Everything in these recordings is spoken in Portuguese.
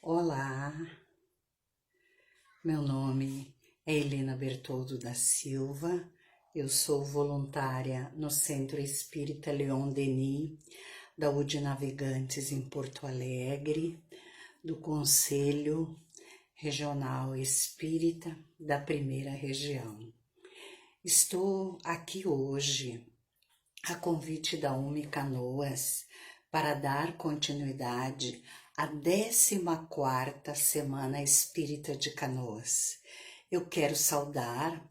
Olá, meu nome é Helena Bertoldo da Silva, eu sou voluntária no Centro Espírita Leon Denis, da UD Navegantes em Porto Alegre, do Conselho Regional Espírita da Primeira Região. Estou aqui hoje a convite da UME Canoas para dar continuidade à 14ª Semana Espírita de Canoas. Eu quero saudar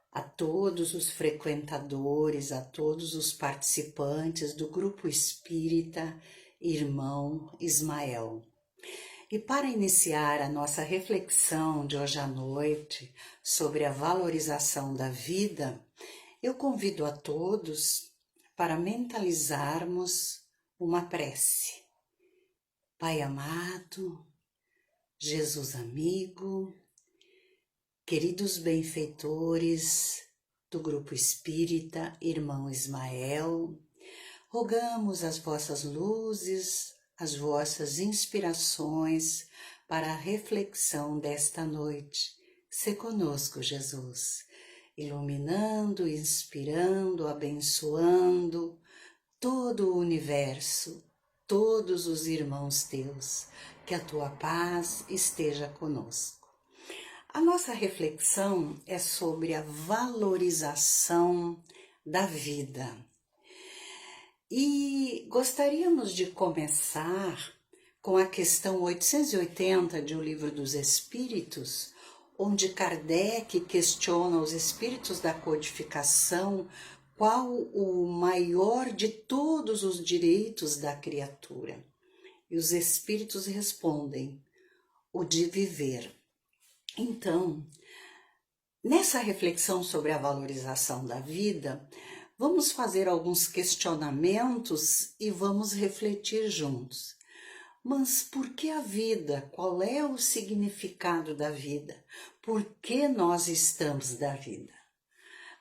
a todos os frequentadores, a todos os participantes do Grupo Espírita Irmão Ismael. E para iniciar a nossa reflexão de hoje à noite sobre a valorização da vida, eu convido a todos para mentalizarmos uma prece. Pai amado, Jesus amigo, queridos benfeitores do Grupo Espírita Irmão Ismael, rogamos as vossas luzes, as vossas inspirações para a reflexão desta noite. Se conosco, Jesus, iluminando, inspirando, abençoando todo o universo, todos os irmãos teus, que a tua paz esteja conosco. A nossa reflexão é sobre a valorização da vida. E gostaríamos de começar com a questão 880 de O Livro dos Espíritos, onde Kardec questiona os espíritos da codificação qual o maior de todos os direitos da criatura. E os espíritos respondem, o de viver. Então, nessa reflexão sobre a valorização da vida, vamos fazer alguns questionamentos e vamos refletir juntos. Mas por que a vida? Qual é o significado da vida? Por que nós estamos da vida?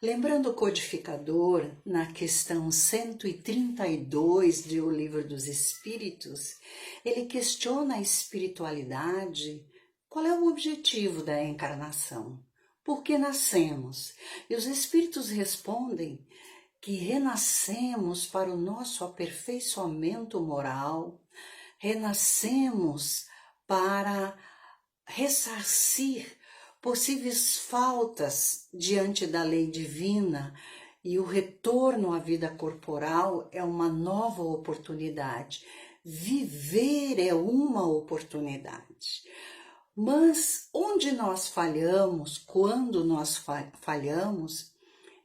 Lembrando o codificador, na questão 132 de O Livro dos Espíritos, ele questiona a espiritualidade, qual é o objetivo da encarnação? Por que nascemos? E os espíritos respondem que renascemos para o nosso aperfeiçoamento moral, renascemos para ressarcir possíveis faltas diante da lei divina, e o retorno à vida corporal é uma nova oportunidade. Viver é uma oportunidade. Mas onde nós falhamos, quando nós falhamos,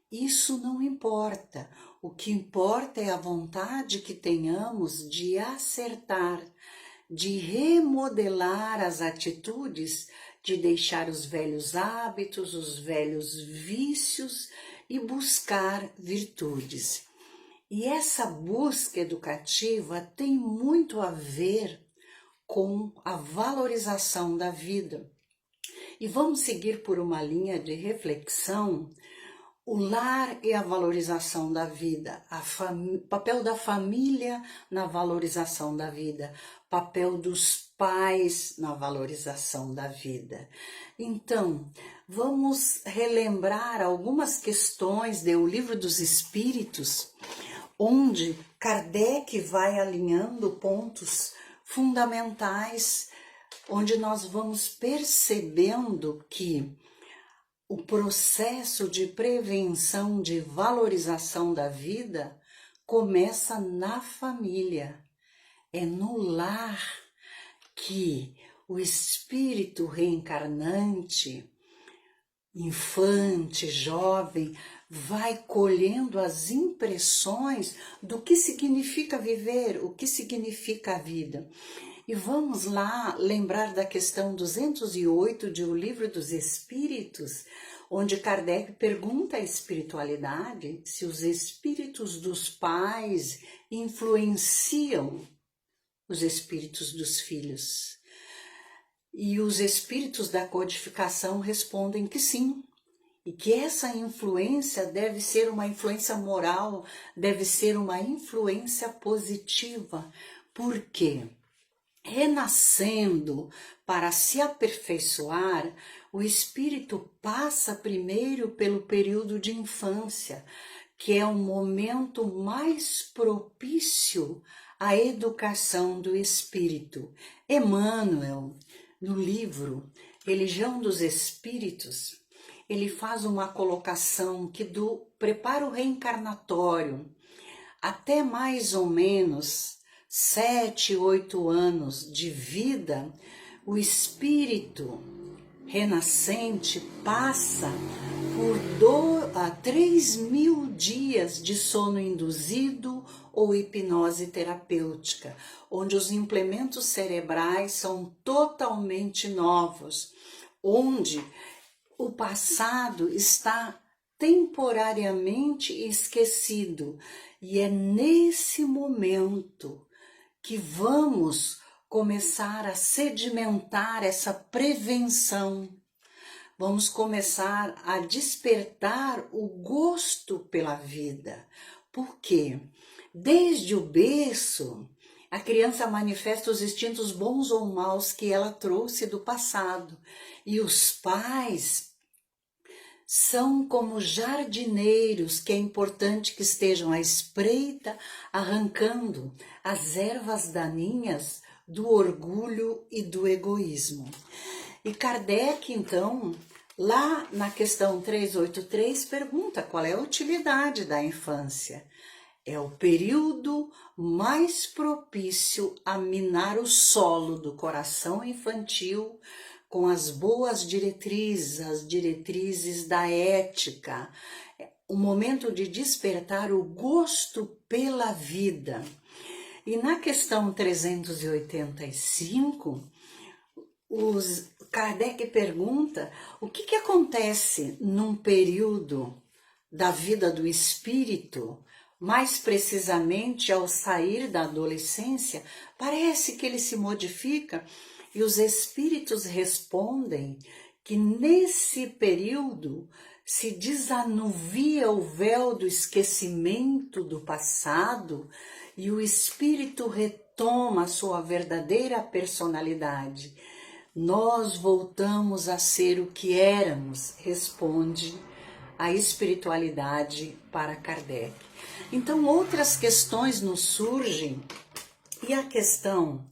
isso não importa. O que importa é a vontade que tenhamos de acertar, de remodelar as atitudes, de deixar os velhos hábitos, os velhos vícios e buscar virtudes. E essa busca educativa tem muito a ver com a valorização da vida. E vamos seguir por uma linha de reflexão, o lar e a valorização da vida, papel da família na valorização da vida, papel dos pais na valorização da vida. Então, vamos relembrar algumas questões do Livro dos Espíritos, onde Kardec vai alinhando pontos fundamentais, onde nós vamos percebendo que o processo de prevenção, de valorização da vida, começa na família. É no lar que o espírito reencarnante, infante, jovem, vai colhendo as impressões do que significa viver, o que significa a vida. E vamos lá lembrar da questão 208 de O Livro dos Espíritos, onde Kardec pergunta à espiritualidade se os espíritos dos pais influenciam os espíritos dos filhos. E os espíritos da codificação respondem que sim, e que essa influência deve ser uma influência moral, deve ser uma influência positiva. Por quê? renascendo para se aperfeiçoar, o espírito passa primeiro pelo período de infância, que é o momento mais propício à educação do espírito. Emmanuel, no livro Religião dos Espíritos, ele faz uma colocação que do preparo reencarnatório até mais ou menos 7, 8 anos de vida, o espírito renascente passa por 3.000 dias de sono induzido ou hipnose terapêutica, onde os implementos cerebrais são totalmente novos, onde o passado está temporariamente esquecido, e é nesse momento que vamos começar a sedimentar essa prevenção. Vamos começar a despertar o gosto pela vida. Por quê? Desde o berço, a criança manifesta os instintos bons ou maus que ela trouxe do passado. E os pais são como jardineiros que é importante que estejam à espreita, arrancando as ervas daninhas do orgulho e do egoísmo. E Kardec, então, lá na questão 383, pergunta qual é a utilidade da infância. É o período mais propício a minar o solo do coração infantil com as boas diretrizes, as diretrizes da ética, o momento de despertar o gosto pela vida. E na questão 385, Kardec pergunta o que acontece num período da vida do espírito, mais precisamente ao sair da adolescência. Parece que ele se modifica. E os espíritos respondem que nesse período se desanuvia o véu do esquecimento do passado e o espírito retoma a sua verdadeira personalidade. Nós voltamos a ser o que éramos, responde a espiritualidade para Kardec. Então outras questões nos surgem, e a questão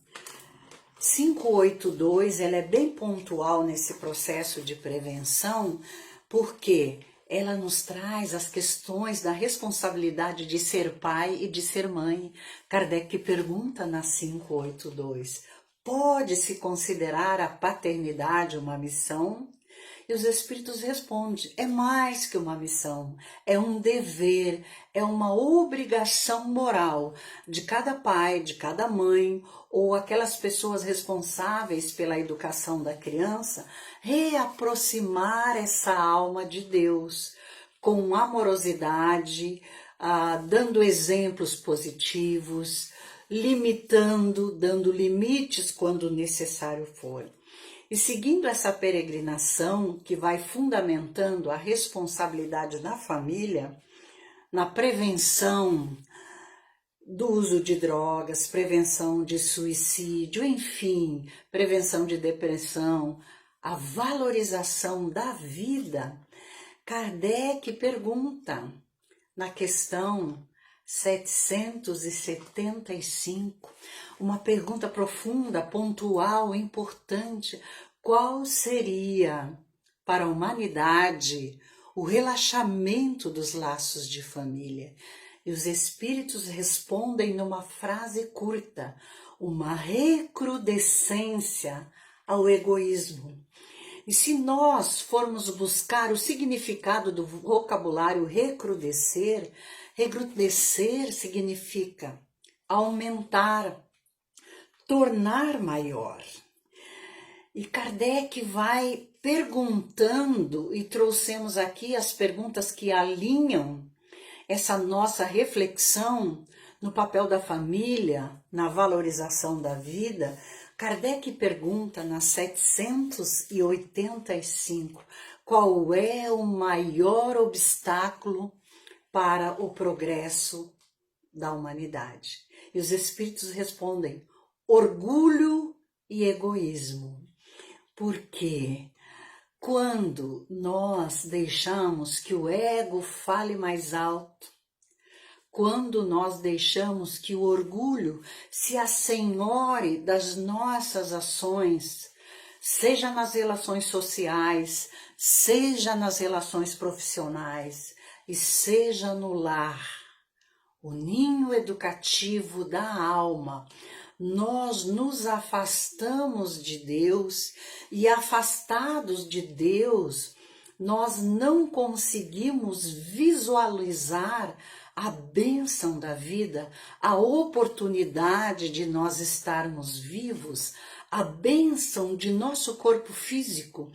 582, ela é bem pontual nesse processo de prevenção, porque ela nos traz as questões da responsabilidade de ser pai e de ser mãe. Kardec pergunta na 582, pode-se considerar a paternidade uma missão? E os espíritos respondem, é mais que uma missão, é um dever, é uma obrigação moral de cada pai, de cada mãe, ou aquelas pessoas responsáveis pela educação da criança, reaproximar essa alma de Deus com amorosidade, dando exemplos positivos, limitando, dando limites quando necessário for. E seguindo essa peregrinação que vai fundamentando a responsabilidade da família, na prevenção do uso de drogas, prevenção de suicídio, enfim, prevenção de depressão, a valorização da vida, Kardec pergunta na questão 775, uma pergunta profunda, pontual, importante: qual seria para a humanidade o relaxamento dos laços de família? E os espíritos respondem numa frase curta: uma recrudescência ao egoísmo. E se nós formos buscar o significado do vocabulário recrudescer, recrudescer significa aumentar, tornar maior. E Kardec vai perguntando, e trouxemos aqui as perguntas que alinham essa nossa reflexão no papel da família, na valorização da vida. Kardec pergunta na 785, qual é o maior obstáculo para o progresso da humanidade? E os espíritos respondem, orgulho e egoísmo. Porque quando nós deixamos que o ego fale mais alto, quando nós deixamos que o orgulho se assenhore das nossas ações, seja nas relações sociais, seja nas relações profissionais e seja no lar, o ninho educativo da alma, nós nos afastamos de Deus e afastados de Deus, nós não conseguimos visualizar a bênção da vida, a oportunidade de nós estarmos vivos, a bênção de nosso corpo físico,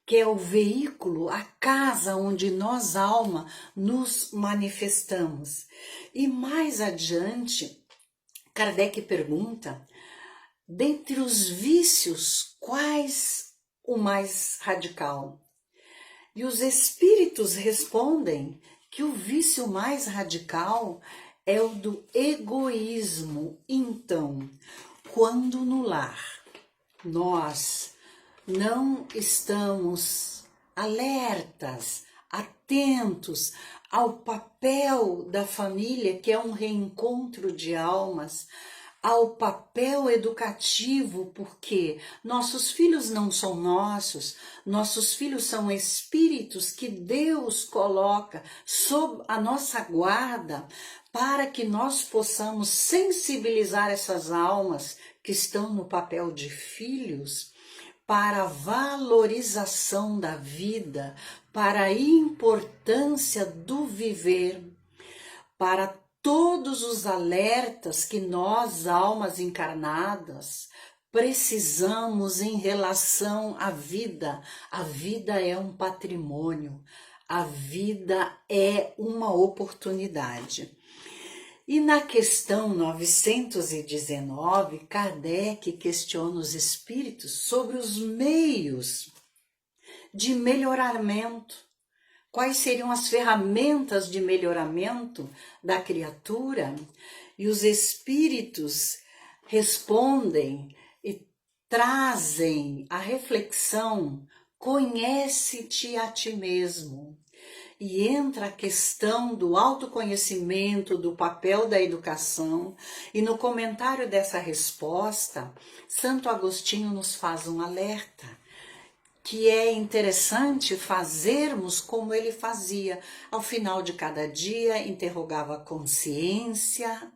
que é o veículo, a casa onde nós, alma, nos manifestamos. E mais adiante, Kardec pergunta, dentre os vícios, quais o mais radical? E os espíritos respondem que o vício mais radical é o do egoísmo. Então, quando no lar nós não estamos alertas, atentos ao papel da família, que é um reencontro de almas, ao papel educativo, porque nossos filhos não são nossos filhos são espíritos que Deus coloca sob a nossa guarda para que nós possamos sensibilizar essas almas que estão no papel de filhos para a valorização da vida, para a importância do viver, para todos os alertas que nós, almas encarnadas, precisamos em relação à vida. A vida é um patrimônio, a vida é uma oportunidade. E na questão 919, Kardec questiona os espíritos sobre os meios de melhoramento. Quais seriam as ferramentas de melhoramento da criatura? E os espíritos respondem e trazem a reflexão: conhece-te a ti mesmo. E entra a questão do autoconhecimento, do papel da educação, e no comentário dessa resposta, Santo Agostinho nos faz um alerta, que é interessante fazermos como ele fazia. Ao final de cada dia, interrogava a consciência,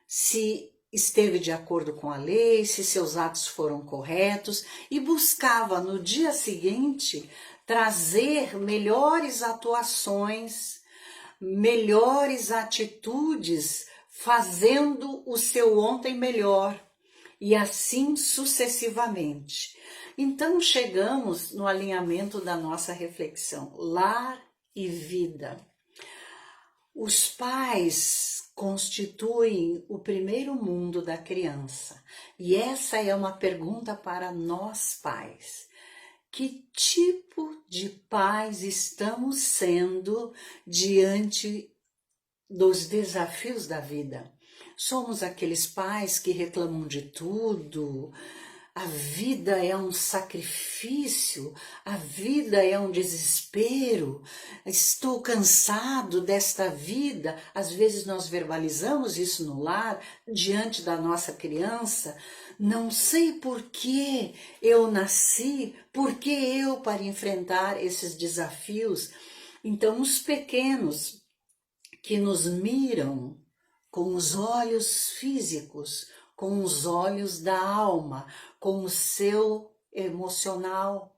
se esteve de acordo com a lei, se seus atos foram corretos, e buscava no dia seguinte trazer melhores atuações, melhores atitudes, fazendo o seu ontem melhor, e assim sucessivamente. Então chegamos no alinhamento da nossa reflexão, lar e vida. Os pais constituem o primeiro mundo da criança, e essa é uma pergunta para nós pais. Que tipo de pais estamos sendo diante dos desafios da vida? Somos aqueles pais que reclamam de tudo? A vida é um sacrifício, a vida é um desespero, estou cansado desta vida. Às vezes nós verbalizamos isso no lar, diante da nossa criança. Não sei por que eu nasci, por que eu para enfrentar esses desafios. Então os pequenos que nos miram com os olhos físicos, com os olhos da alma, com o seu emocional,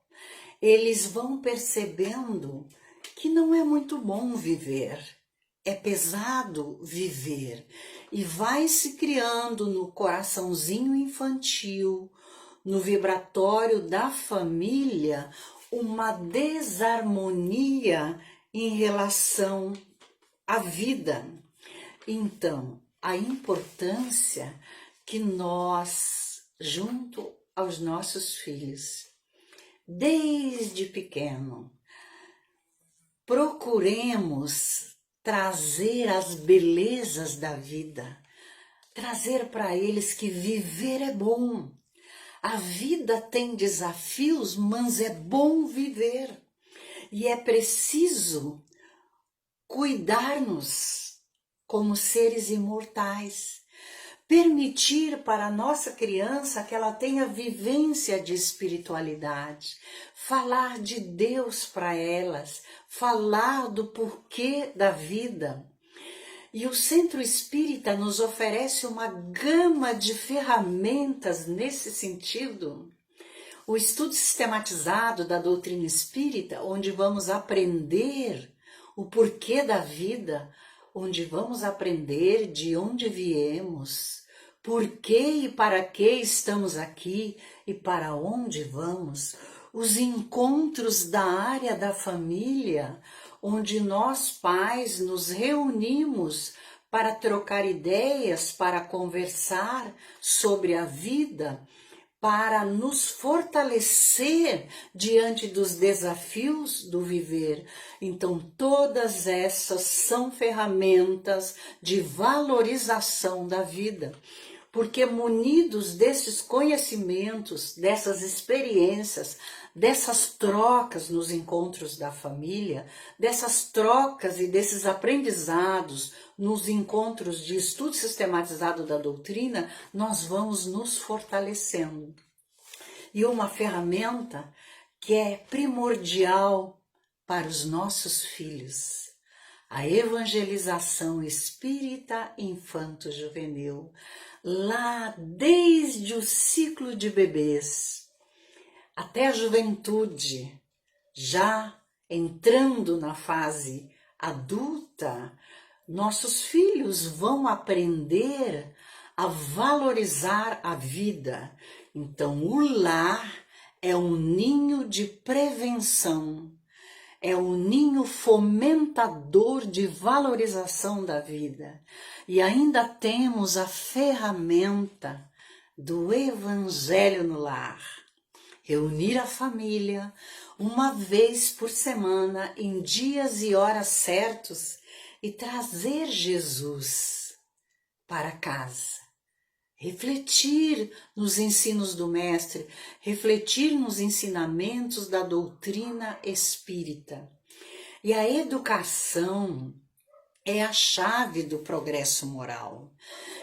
eles vão percebendo que não é muito bom viver, é pesado viver, e vai se criando no coraçãozinho infantil, no vibratório da família, uma desarmonia em relação à vida. Então, a importância que nós, junto aos nossos filhos, desde pequeno, procuremos trazer as belezas da vida, trazer para eles que viver é bom. A vida tem desafios, mas é bom viver. E é preciso cuidar-nos como seres imortais. Permitir para a nossa criança que ela tenha vivência de espiritualidade. Falar de Deus para elas. Falar do porquê da vida. E o Centro Espírita nos oferece uma gama de ferramentas nesse sentido. O estudo sistematizado da doutrina espírita, onde vamos aprender o porquê da vida, onde vamos aprender de onde viemos, por que e para que estamos aqui e para onde vamos. Os encontros da área da família, onde nós pais nos reunimos para trocar ideias, para conversar sobre a vida, para nos fortalecer diante dos desafios do viver. Então, todas essas são ferramentas de valorização da vida. Porque munidos desses conhecimentos, dessas experiências, dessas trocas nos encontros da família, dessas trocas e desses aprendizados nos encontros de estudo sistematizado da doutrina, nós vamos nos fortalecendo. E uma ferramenta que é primordial para os nossos filhos, a evangelização espírita infanto-juvenil, lá desde o ciclo de bebês até a juventude, já entrando na fase adulta, nossos filhos vão aprender a valorizar a vida. Então, o lar é um ninho de prevenção, é um ninho fomentador de valorização da vida. E ainda temos a ferramenta do Evangelho no lar. Reunir a família uma vez por semana, em dias e horas certos, e trazer Jesus para casa. Refletir nos ensinos do Mestre, refletir nos ensinamentos da doutrina espírita. E a educação é a chave do progresso moral.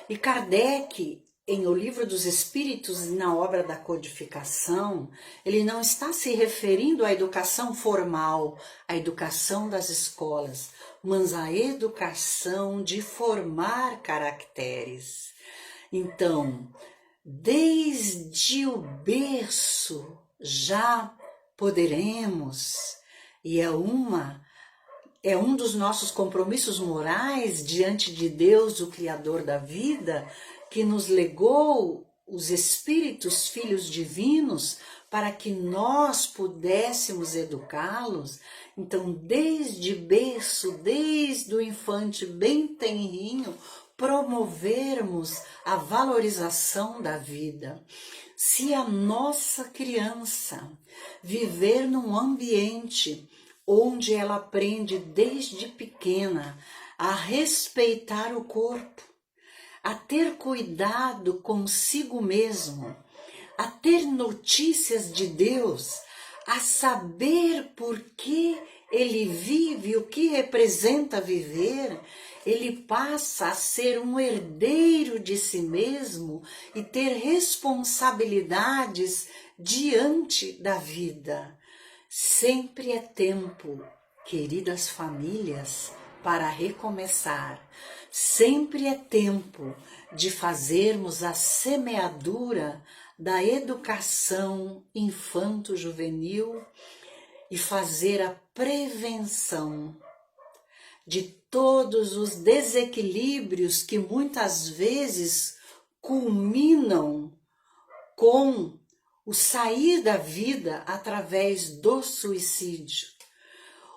E Kardec, em O Livro dos Espíritos e na obra da codificação, ele não está se referindo à educação formal, à educação das escolas, mas à educação de formar caracteres. Então, desde o berço já poderemos, e é um dos nossos compromissos morais diante de Deus, o Criador da vida, que nos legou os Espíritos, filhos divinos, para que nós pudéssemos educá-los. Então, desde berço, desde o infante bem tenrinho, promovermos a valorização da vida. Se a nossa criança viver num ambiente onde ela aprende desde pequena a respeitar o corpo, a ter cuidado consigo mesmo, a ter notícias de Deus, a saber por que ele vive, o que representa viver, ele passa a ser um herdeiro de si mesmo e ter responsabilidades diante da vida. Sempre é tempo, queridas famílias, para recomeçar. Sempre é tempo de fazermos a semeadura da educação infanto-juvenil e fazer a prevenção de todos os desequilíbrios que muitas vezes culminam com o sair da vida através do suicídio,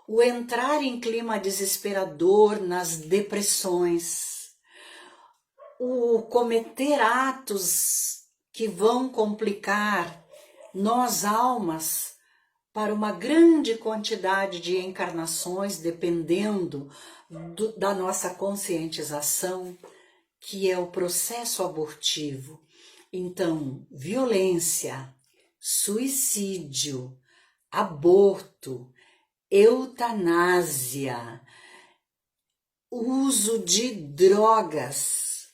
o entrar em clima desesperador nas depressões, o cometer atos que vão complicar nós almas para uma grande quantidade de encarnações, dependendo da nossa conscientização, que é o processo abortivo. Então, violência, suicídio, aborto, eutanásia, uso de drogas,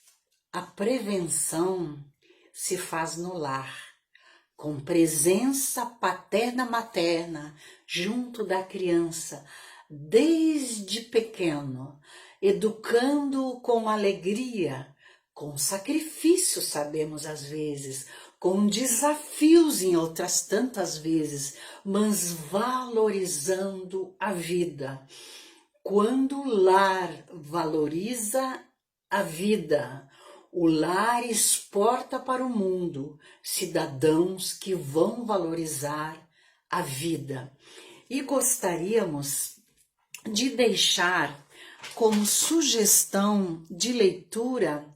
a prevenção se faz no lar, com presença paterna-materna junto da criança, desde pequeno, educando-o com alegria, com sacrifício, sabemos às vezes, com desafios em outras tantas vezes, mas valorizando a vida. Quando o lar valoriza a vida, o lar exporta para o mundo cidadãos que vão valorizar a vida. E gostaríamos de deixar como sugestão de leitura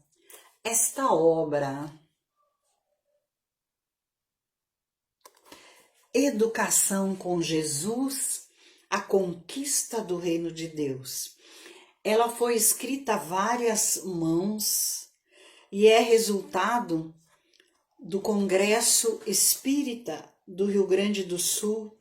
esta obra, Educação com Jesus, a Conquista do Reino de Deus. Ela foi escrita a várias mãos e é resultado do Congresso Espírita do Rio Grande do Sul,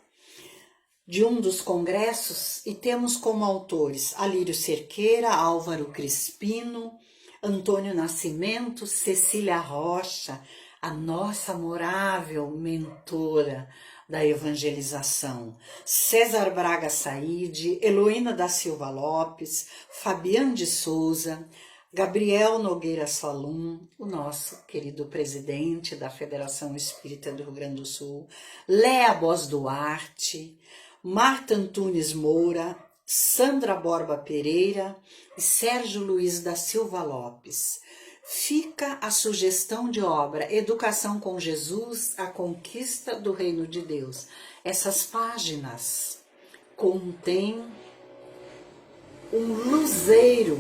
de um dos congressos, e temos como autores Alírio Cerqueira, Álvaro Crispino, Antônio Nascimento, Cecília Rocha, a nossa amorável mentora da evangelização, César Braga Saide, Heloína da Silva Lopes, Fabiane de Souza, Gabriel Nogueira Salum, o nosso querido presidente da Federação Espírita do Rio Grande do Sul, Léa Bos Duarte, Marta Antunes Moura, Sandra Borba Pereira e Sérgio Luiz da Silva Lopes. Fica a sugestão de obra Educação com Jesus, a Conquista do Reino de Deus. Essas páginas contêm um luzeiro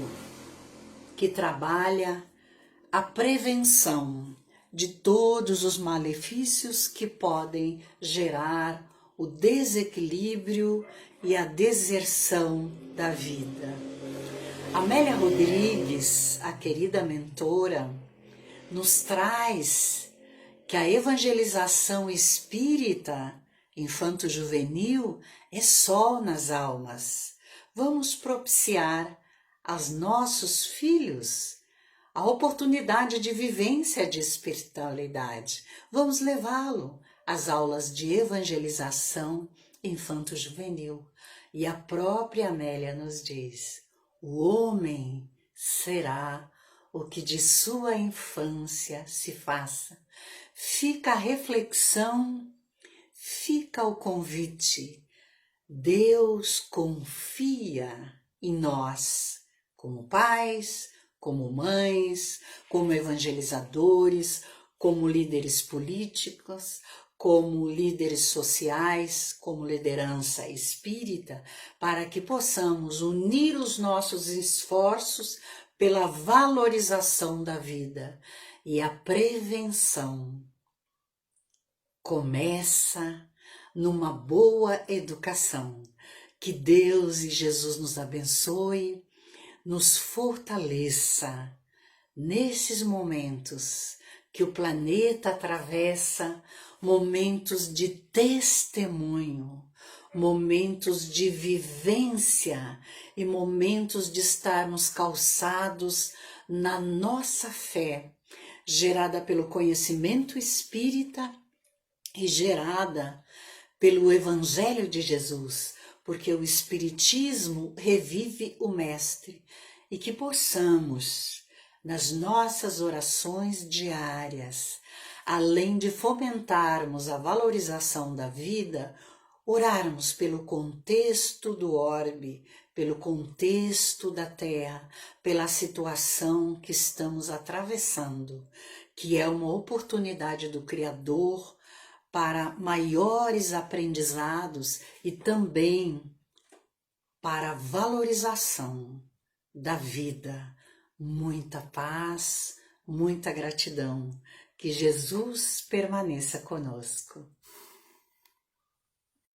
que trabalha a prevenção de todos os malefícios que podem gerar o desequilíbrio e a deserção da vida. Amélia Rodrigues, a querida mentora, nos traz que a evangelização espírita infanto-juvenil é sol nas almas. Vamos propiciar aos nossos filhos a oportunidade de vivência de espiritualidade. Vamos levá-lo às aulas de evangelização infanto-juvenil. E a própria Amélia nos diz: o homem será o que de sua infância se faça. Fica a reflexão, fica o convite. Deus confia em nós, como pais, como mães, como evangelizadores, como líderes políticos, como líderes sociais, como liderança espírita, para que possamos unir os nossos esforços pela valorização da vida. E a prevenção começa numa boa educação. Que Deus e Jesus nos abençoe, nos fortaleça nesses momentos que o planeta atravessa, momentos de testemunho, momentos de vivência e momentos de estarmos calçados na nossa fé, gerada pelo conhecimento espírita e gerada pelo Evangelho de Jesus, porque o Espiritismo revive o Mestre, e que possamos, nas nossas orações diárias, além de fomentarmos a valorização da vida, orarmos pelo contexto do orbe, pelo contexto da Terra, pela situação que estamos atravessando, que é uma oportunidade do Criador para maiores aprendizados e também para a valorização da vida. Muita paz, muita gratidão. Que Jesus permaneça conosco.